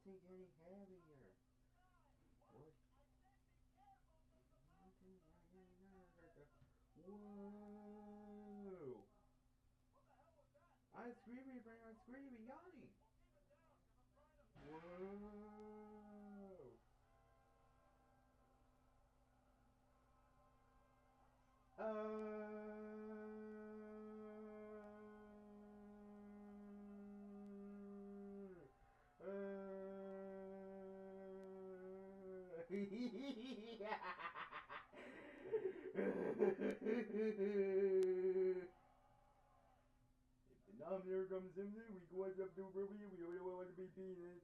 isn't getting heavier. What? Whoa! I'm screaming, Frank, I'm screaming, Yanni! Whoa! Now here comes Simpson, we go up to Ruby, we don't want to be peanut.